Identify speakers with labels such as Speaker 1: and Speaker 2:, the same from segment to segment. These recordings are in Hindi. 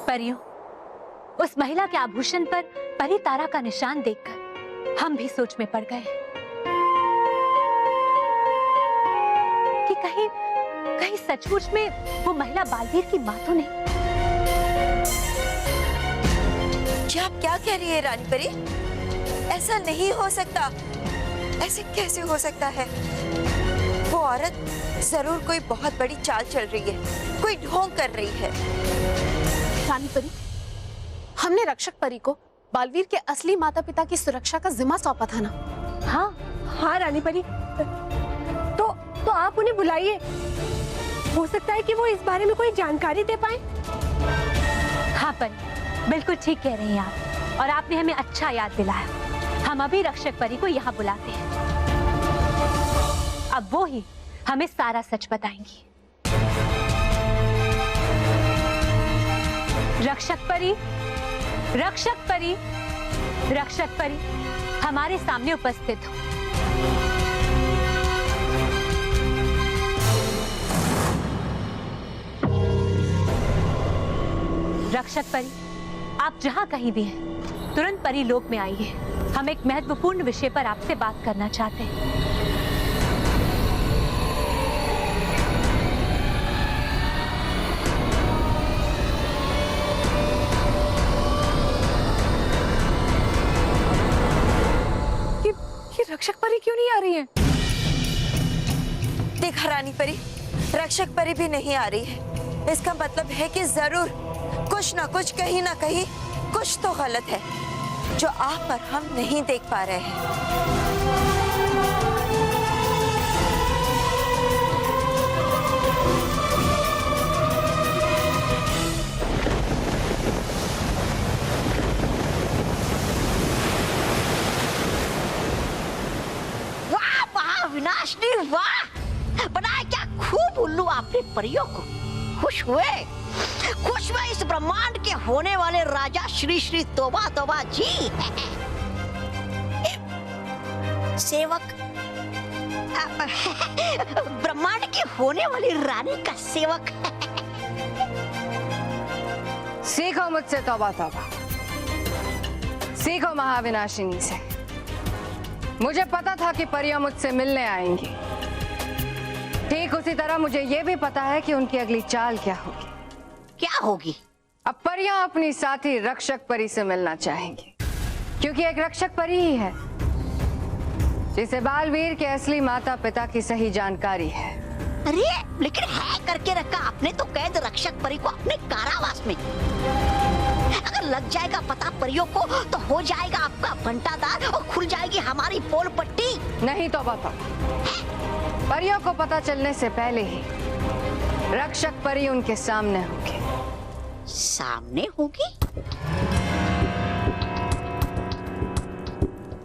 Speaker 1: परियों, उस महिला के आभूषण पर परी तारा का निशान देखकर हम भी सोच में पड़ गए कि कहीं कहीं सचमुच में वो महिला बालवीर की माँ तो नहीं।
Speaker 2: जी आप क्या कह रही है रानी परी? ऐसा नहीं हो सकता। ऐसे कैसे हो सकता है? वो औरत जरूर कोई बहुत बड़ी चाल चल रही है, कोई ढोंग कर रही है।
Speaker 3: रानी परी, हमने रक्षक परी को बालवीर के असली माता पिता की सुरक्षा का जिम्मा सौंपा था ना?
Speaker 4: हाँ हाँ रानी परी, तो आप उन्हें बुलाइए। हो सकता है कि वो इस बारे में कोई जानकारी दे पाए।
Speaker 1: हाँ परी, बिल्कुल ठीक कह रही हैं आप, और आपने हमें अच्छा याद दिलाया। हम अभी रक्षक परी को यहाँ बुलाते हैं। अब वो ही हमें सारा सच बताएंगी। रक्षक परी, रक्षक परी, रक्षक परी, हमारे सामने उपस्थित हो। रक्षक परी, आप जहां कहीं भी हैं, तुरंत परी लोक में आइए। हम एक महत्वपूर्ण विषय पर आपसे बात करना चाहते हैं।
Speaker 4: ये रक्षक परी क्यों नहीं आ रही है?
Speaker 2: देखा रानी परी, रक्षक परी भी नहीं आ रही है। इसका मतलब है कि जरूर कुछ ना कुछ, कहीं ना कहीं कुछ तो गलत है जो आप और हम नहीं देख पा रहे हैं।
Speaker 5: वाह वाह विनाशनी, वाह! बनाया क्या खूब उल्लू आपने परियों को। खुश हुए इस ब्रह्मांड के होने वाले राजा श्री श्री तोबा तोबा जी। सेवक, ब्रह्मांड के होने वाली रानी का सेवक।
Speaker 6: सीखो मुझसे तौबा तौबा, सीखो महाविनाशिनी से। मुझे पता था कि परियां मुझसे मिलने आएंगी। ठीक उसी तरह मुझे यह भी पता है कि उनकी अगली चाल क्या होगी।
Speaker 5: क्या होगी?
Speaker 6: अब परियां अपनी साथी रक्षक परी से मिलना चाहेंगी, क्योंकि एक रक्षक परी ही है जिसे बालवीर के असली माता पिता की सही जानकारी है।
Speaker 5: अरे लेकिन है करके रखा आपने तो कैद रक्षक परी को अपने कारावास में। अगर लग जाएगा पता परियों को तो हो जाएगा आपका बंटादार और खुल जाएगी हमारी पोल पट्टी।
Speaker 6: नहीं तौबा तौबा, परियों को पता चलने से पहले ही रक्षक परी उनके सामने होगी।
Speaker 5: सामने होगी?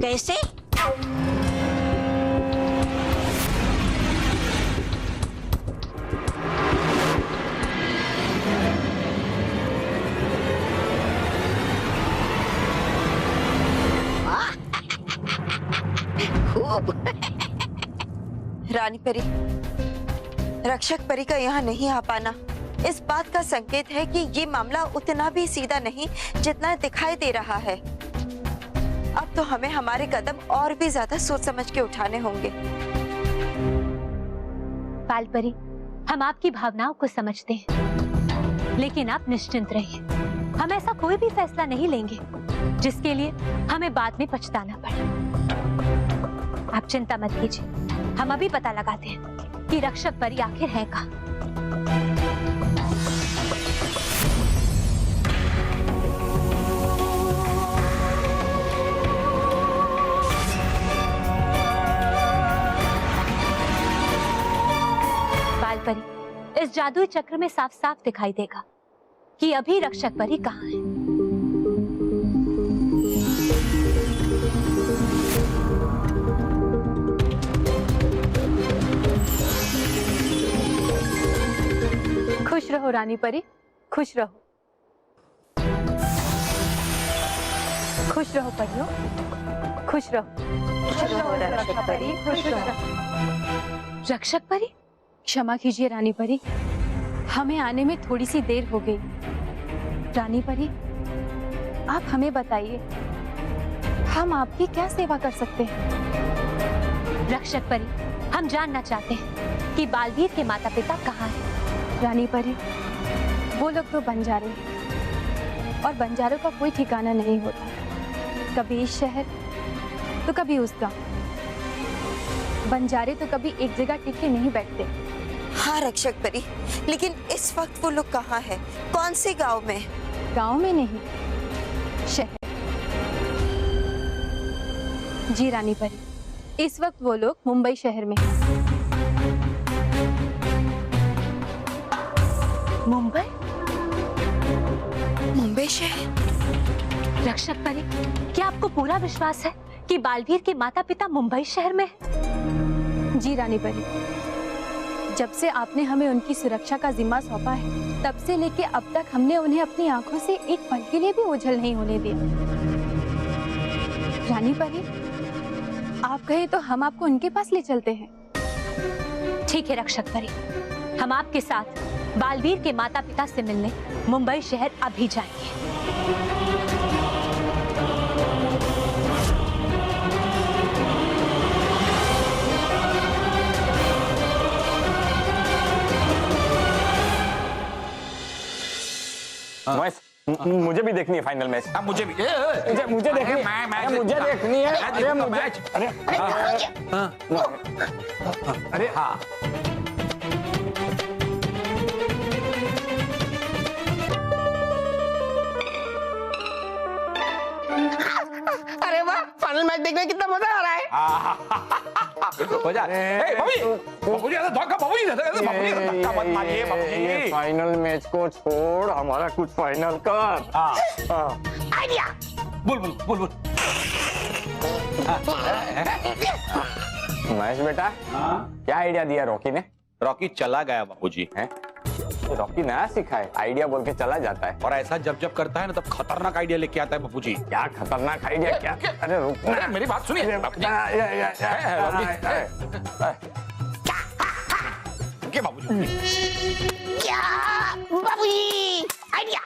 Speaker 5: कैसे? खूब।
Speaker 2: रानी परी, रक्षक परी का यहाँ नहीं आ पाना इस बात का संकेत है कि ये मामला उतना भी सीधा नहीं जितना दिखाई दे रहा है। अब तो हमें हमारे कदम और भी ज्यादा सोच समझ के उठाने होंगे।
Speaker 1: बालपरी, हम आपकी भावनाओं को समझते हैं, लेकिन आप निश्चिंत रहिए। हम ऐसा कोई भी फैसला नहीं लेंगे जिसके लिए हमें बाद में पछताना पड़े। आप चिंता मत कीजिए, हम अभी पता लगाते हैं कि रक्षक परी आखिर है कहाँ। बालपरी, इस जादुई चक्र में साफ साफ दिखाई देगा कि अभी रक्षक परी कहाँ है। खुश रहो रानी परी, खुश रहो। खुश रहो परियों, खुश रहो। खुश रहो रक्षक परी, खुश रहो। रक्षक परी, क्षमा कीजिए रानी परी, हमें आने में थोड़ी सी देर हो गई।
Speaker 3: रानी परी, आप हमें बताइए, हम आपकी क्या सेवा कर सकते हैं?
Speaker 1: रक्षक परी, हम जानना चाहते हैं कि बालवीर के माता पिता कहाँ हैं।
Speaker 3: रानी परी, वो लोग तो बंजारे हैं और बंजारों का कोई ठिकाना नहीं होता, कभी इस शहर तो कभी उस गांव। बंजारे तो कभी एक जगह टिके नहीं बैठते।
Speaker 2: हाँ रक्षक परी, लेकिन इस वक्त वो लोग कहाँ हैं? कौन से गांव में?
Speaker 3: गांव में नहीं, शहर। जी रानी परी, इस वक्त वो लोग मुंबई शहर में हैं।
Speaker 1: मुंबई?
Speaker 2: मुंबई शहर?
Speaker 1: रक्षक परी, क्या आपको पूरा विश्वास है कि बालवीर के माता पिता मुंबई शहर में हैं?
Speaker 3: जी रानी परी, जब से आपने हमें उनकी सुरक्षा का जिम्मा सौंपा है, तब से लेके अब तक हमने उन्हें अपनी आंखों से एक पल के लिए भी ओझल नहीं होने दिया। रानी परी, आप कहे तो हम आपको उनके पास ले चलते हैं।
Speaker 1: ठीक है रक्षक परी, हम आपके साथ बालवीर के माता पिता से मिलने मुंबई शहर अभी जाएंगे।
Speaker 7: मुझे भी देखनी है फाइनल मैच।
Speaker 8: हाँ मुझे भी
Speaker 7: मुझे देखनी है। मुझे देखनी है। अरे
Speaker 8: मैच।
Speaker 7: अरे हाँ।
Speaker 4: अरे वाह, फाइनल मैच देखने में कितना मजा आ रहा है।
Speaker 8: हो जा। बाबूजी ऐसा धक्का, बाबूजी धक्का मत मारिए बाबूजी।
Speaker 7: फाइनल मैच को छोड़, हमारा कुछ फाइनल कर।
Speaker 5: आइडिया।
Speaker 8: बोल बोल बोल बोल।
Speaker 7: महेश बेटा, क्या आइडिया दिया रॉकी ने?
Speaker 8: रॉकी चला गया बाबूजी।
Speaker 7: हैं? रॉकी नया सीखा है, आइडिया बोल के चला जाता है।
Speaker 8: और ऐसा जब जब करता है ना, तब खतरनाक आइडिया लेके आता है बाबूजी।
Speaker 7: क्या खतरनाक आइडिया? क्या? अरे रुक ना,
Speaker 8: मेरी बात सुनिए बाबूजी। क्या बाबूजी?
Speaker 5: क्या बाबूजी? आइडिया।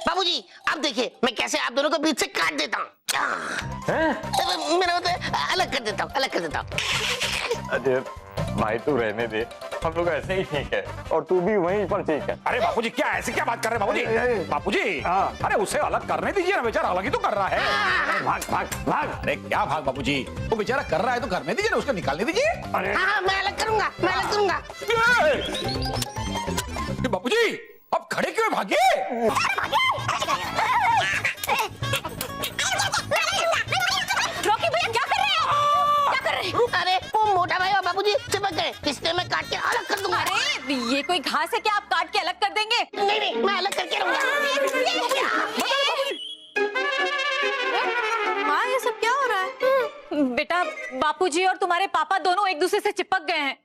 Speaker 5: बाबूजी, अब देखिए मैं कैसे आप दोनों को बीच से काट देता हूँ। मेरा मतलब अलग कर देता हूँ, अलग कर देता हूँ।
Speaker 7: अरे भाई तू रहने दे, हम लोग ऐसे ही ठीक है और तू भी वहीं पर ठीक है।
Speaker 8: अरे बाबूजी, क्या ऐसे क्या बात कर रहे हैं बाबूजी? बाबूजी, अरे उसे अलग करने दीजिए ना, बेचारा अलग ही तो कर रहा है।
Speaker 7: भाग भाग भाग।
Speaker 8: अरे क्या भाग बाबूजी, वो बेचारा कर रहा है तो करने दीजिए ना, उसको निकालने दीजिए।
Speaker 7: अरे
Speaker 5: हाँ, मैं अलग करूंगा, मैं अलग करूंगा।
Speaker 8: बाबूजी, अब खड़े क्यों भागे?
Speaker 5: रॉकी भैया क्या कर रहे हैं? क्या कर रहे हैं? अरे वो मोटा भाई और बाबूजी चिपक गए, इसलिए मैं काट के अलग कर दूंगा।
Speaker 1: अरे ये कोई घास है क्या आप काट के अलग कर देंगे?
Speaker 5: नहीं नहीं, मैं अलग करके रहूंगा।
Speaker 3: माँ, ये सब क्या हो रहा है?
Speaker 1: बेटा, बापूजी और तुम्हारे पापा दोनों एक दूसरे से चिपक गए हैं।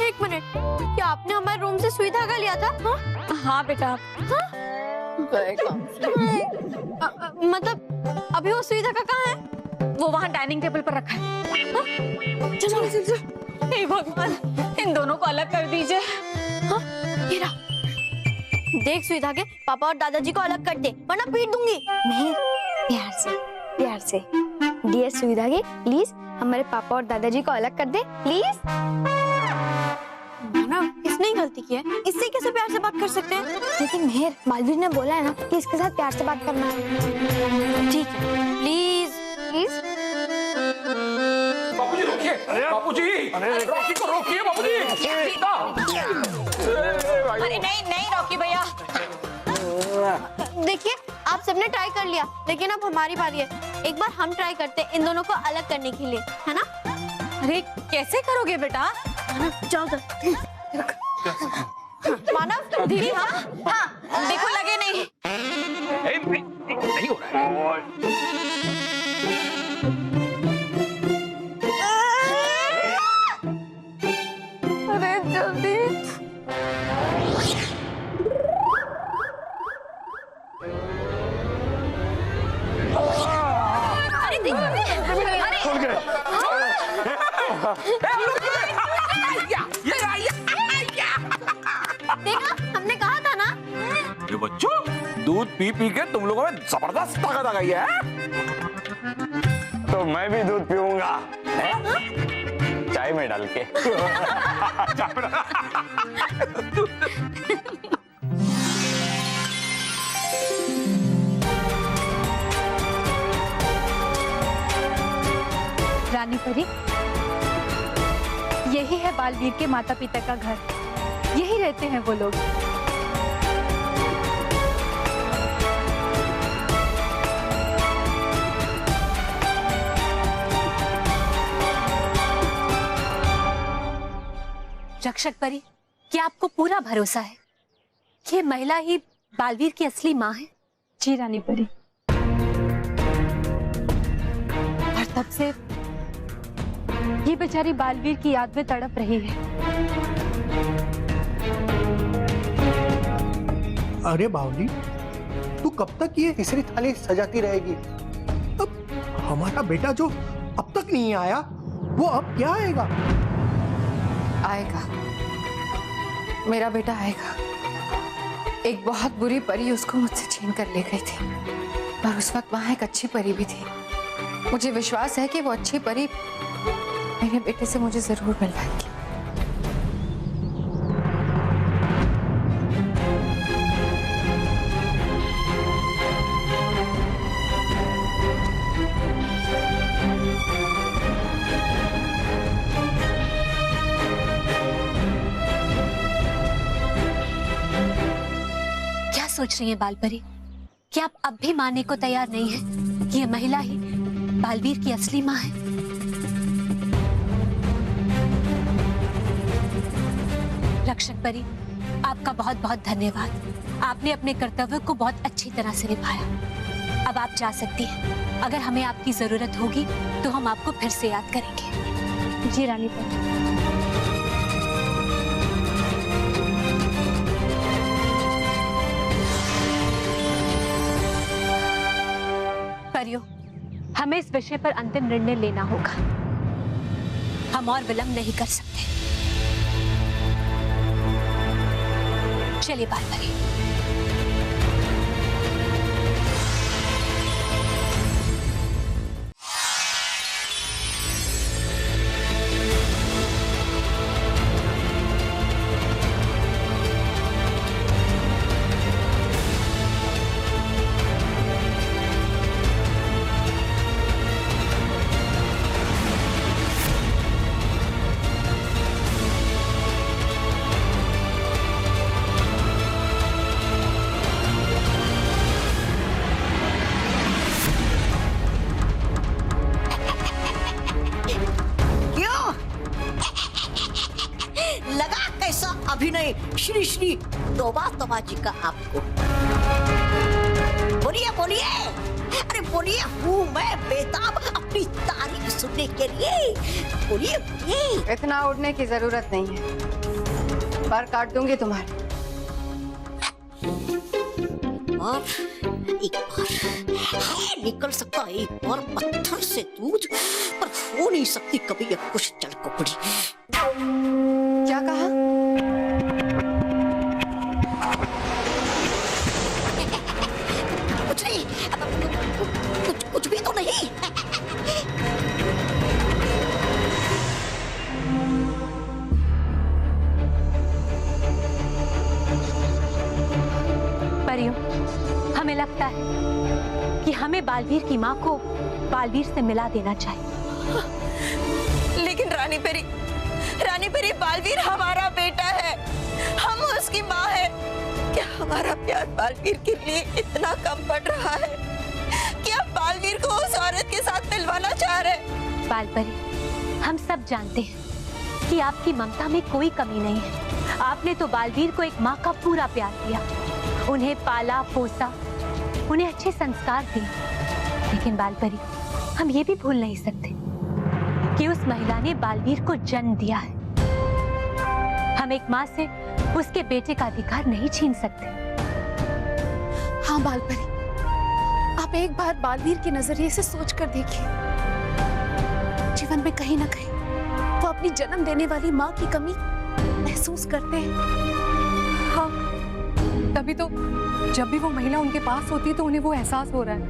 Speaker 3: एक मिनट, क्या आपने हमारे रूम से सुई धागा लिया था?
Speaker 1: हाँ बेटा।
Speaker 3: मतलब अभी वो सुई धागा कहाँ है?
Speaker 1: वो वहाँ डाइनिंग टेबल पर रखा है। चलो चलो। हे भगवान, इन दोनों को अलग कर दीजिए।
Speaker 3: ये रहा। देख सुई धागे, पापा और दादाजी को अलग कर दे, वरना पीट दूंगी।
Speaker 9: नहीं, प्यार से डियर सुई धागे, प्लीज हमारे पापा और दादाजी को अलग कर दे, प्लीज।
Speaker 3: मानव, इसने ही गलती की है, इससे कैसे प्यार से बात कर सकते हैं?
Speaker 9: लेकिन मेहर, बालवीर ने बोला है ना कि इसके साथ प्यार से बात करना है।
Speaker 3: ठीक है, प्लीज प्लीज।
Speaker 8: बाबूजी रोकिए, बाबूजी, रॉकी को रोकिए बाबूजी।
Speaker 1: अरे नहीं नहीं रॉकी भैया।
Speaker 3: देखिए, आप सबने ट्राई कर लिया, लेकिन अब हमारी बारी है। एक बार हम ट्राई करते हैं इन दोनों को अलग करने के लिए, है ना?
Speaker 1: अरे कैसे करोगे बेटा?
Speaker 3: जाओ तो। मानव,
Speaker 1: दीदी, हाँ हाँ, देखो लगे नहीं।
Speaker 8: नहीं हो रहा है।
Speaker 3: अरे जल्दी।
Speaker 1: अरे देखो, अरे
Speaker 9: देखा, हमने कहा था ना।
Speaker 8: ये बच्चों, दूध पी पी के तुम लोगों में जबरदस्त ताकत आ गई है।
Speaker 7: तो मैं भी दूध पीऊंगा, चाय में डाल के।
Speaker 3: रानी परी, यही है बालवीर के माता पिता का घर, यही रहते हैं वो लोग।
Speaker 1: रक्षक परी, क्या आपको पूरा भरोसा है कि ये महिला ही बालवीर की असली माँ है?
Speaker 3: जी रानी परी। और तब से ये बेचारी बालवीर की याद में तड़प रही है।
Speaker 10: अरे बावली, तू कब तक ये तीसरी थाली सजाती रहेगी? अब हमारा बेटा जो अब तक नहीं आया, वो अब क्या आएगा?
Speaker 6: आएगा, मेरा बेटा आएगा। एक बहुत बुरी परी उसको मुझसे छीन कर ले गई थी, पर उस वक्त वहां एक अच्छी परी भी थी। मुझे विश्वास है कि वो अच्छी परी मेरे बेटे से मुझे जरूर मिलवाएगी।
Speaker 1: सोच रही हैं बालपरी? क्या आप अब भी मानने को तैयार नहीं हैं कि ये महिला ही बालवीर की असली माँ है? रक्षक परी, आपका बहुत बहुत धन्यवाद। आपने अपने कर्तव्य को बहुत अच्छी तरह से निभाया। अब आप जा सकती हैं। अगर हमें आपकी जरूरत होगी तो हम आपको फिर से याद करेंगे।
Speaker 3: जी रानी परी।
Speaker 1: परियो, हमें इस विषय पर अंतिम निर्णय लेना होगा। हम और विलंब नहीं कर सकते। चलिए बालपरी।
Speaker 5: अभिनय श्री श्री तोबा तोबा जी का आपको। बोलिए बोलिए, अरे बोलिए, हूँ मैं बेताब अपनी तारीफ सुनने के लिए। बोलिए बोलिए।
Speaker 6: इतना उड़ने की जरूरत नहीं है, पर काट दूंगी तुम्हारी।
Speaker 5: और एक बार है निकल सकता, एक बार पत्थर से दूध, पर हो नहीं सकती कभी ये कुछ जल कुपड़ी।
Speaker 6: क्या कहा?
Speaker 5: कुछ नहीं, कुछ भी तो नहीं।
Speaker 1: परियों, हमें लगता है कि हमें बालवीर की माँ को बालवीर से मिला देना चाहिए।
Speaker 2: लेकिन रानी परी, बालवीर हमारा बेटा है, हम उसकी माँ है। क्या हमारा प्यार बालवीर के लिए इतना कम पड़ रहा है कि आप बालवीर को उस औरत के साथ मिलवाना चाह रहे?
Speaker 1: बालपरी, हम सब जानते हैं कि आपकी ममता में कोई कमी नहीं है। आपने तो बालवीर को एक माँ का पूरा प्यार दिया, उन्हें पाला पोसा, उन्हें अच्छे संस्कार दिए। लेकिन बालपरी, हम ये भी भूल नहीं सकते कि उस महिला ने बालवीर को जन्म दिया है। हम एक माँ से उसके बेटे का अधिकार नहीं छीन सकते।
Speaker 3: हाँ बालपरी, आप एक बार बालवीर के नजरिए से सोच कर देखिए। जीवन में कहीं ना कहीं अपनी जन्म देने वाली माँ की कमी महसूस करते हैं। हाँ, तभी तो जब भी वो महिला उनके पास होती है तो उन्हें वो एहसास हो रहा है,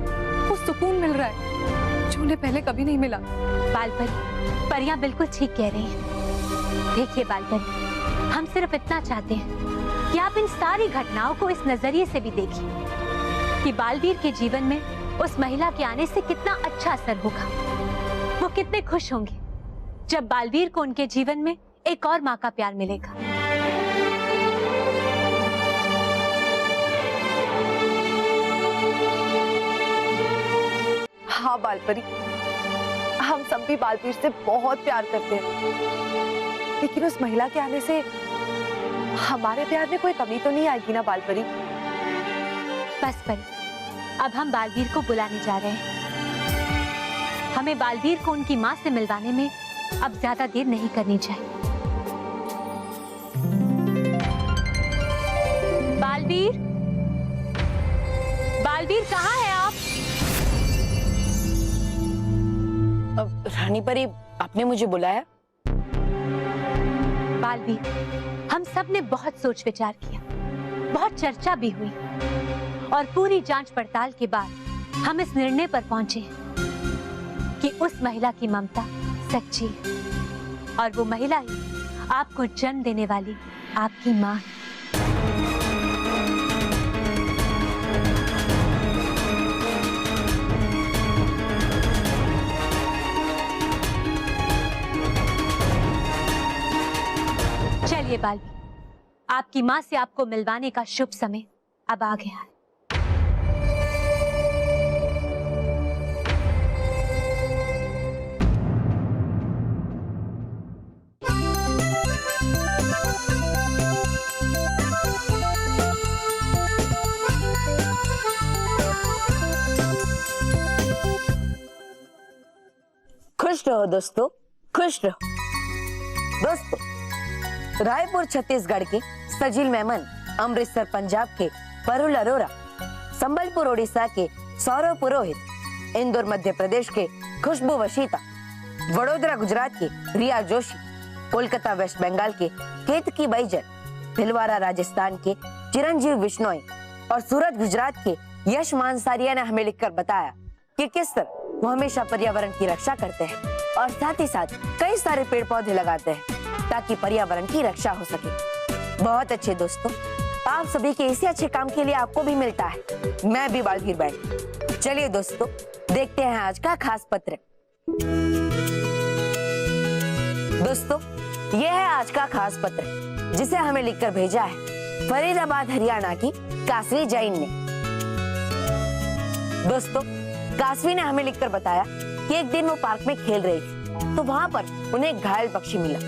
Speaker 3: वो सुकून मिल रहा है जो उन्हें पहले कभी नहीं मिला।
Speaker 1: बालपरी, परियां बिल्कुल ठीक कह रही हैं। देखिए बालपरी, हम सिर्फ इतना चाहते हैं कि आप इन सारी घटनाओं को इस नजरिए से भी देखिए कि बालवीर के जीवन में उस महिला के आने से कितना अच्छा असर होगा। वो कितने खुश होंगे जब बालवीर को उनके जीवन में एक और माँ का प्यार मिलेगा।
Speaker 11: हाँ बालपरी, हम सब भी बालवीर से बहुत प्यार करते हैं, लेकिन उस महिला के आने से हमारे प्यार में कोई कमी तो नहीं आएगी ना बालपरी?
Speaker 1: बस परी, अब हम बालवीर को बुलाने जा रहे हैं। हमें बालवीर को उनकी माँ से मिलवाने में अब ज्यादा देर नहीं करनी चाहिए। बालवीर, बालवीर कहाँ है आप?
Speaker 11: रानी परी, आपने मुझे बुलाया?
Speaker 1: बालवीर, हम सब ने बहुत सोच विचार किया, बहुत चर्चा भी हुई और पूरी जांच पड़ताल के बाद हम इस निर्णय पर पहुंचे कि उस महिला की ममता सच्ची है और वो महिला ही आपको जन्म देने वाली आपकी माँ है। चलिए बालवीर, आपकी माँ से आपको मिलवाने का शुभ समय अब आ गया है।
Speaker 11: खुश रहो दोस्तों, खुश रहो। दोस्तों, रायपुर छत्तीसगढ़ के सजील मेमन, अमृतसर पंजाब के परुल अरोरा, संबलपुर ओडिशा के सौरव पुरोहित, इंदौर मध्य प्रदेश के खुशबू वशीता, वडोदरा गुजरात के रिया जोशी, कोलकाता वेस्ट बंगाल के केतकी बैजल, भिलवाड़ा राजस्थान के चिरंजीव बिश्नोई और सूरत गुजरात के यश मानसारिया ने हमें लिखकर बताया कि किस तरह वो हमेशा पर्यावरण की रक्षा करते हैं और साथ ही साथ कई सारे पेड़ पौधे लगाते हैं ताकि पर्यावरण की रक्षा हो सके। बहुत अच्छे दोस्तों, आप सभी के इसी अच्छे काम के लिए आपको भी मिलता है। मैं भी बालवीर बैठ। चलिए दोस्तों, देखते हैं आज का खास पत्र। दोस्तों, यह है आज का खास पत्र जिसे हमें लिखकर भेजा है फरीदाबाद हरियाणा की कासवी जैन ने। दोस्तों, कासवी ने हमें लिखकर बताया कि एक दिन वो पार्क में खेल रही थी तो वहां पर उन्हें एक घायल पक्षी मिला,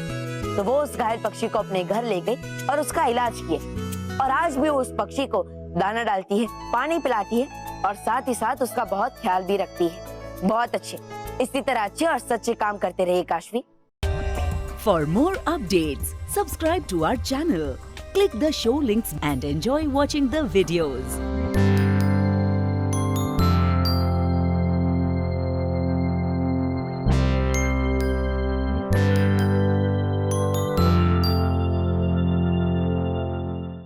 Speaker 11: तो वो उस घायल पक्षी को अपने घर ले गई और उसका इलाज किया और आज भी वो उस पक्षी को दाना डालती है, पानी पिलाती है और साथ ही साथ उसका बहुत ख्याल भी रखती है। बहुत अच्छे, इसी तरह अच्छे और सच्चे काम करते रहिए Kashvi.
Speaker 12: For more updates, subscribe to our channel, click the show links and enjoy watching the videos.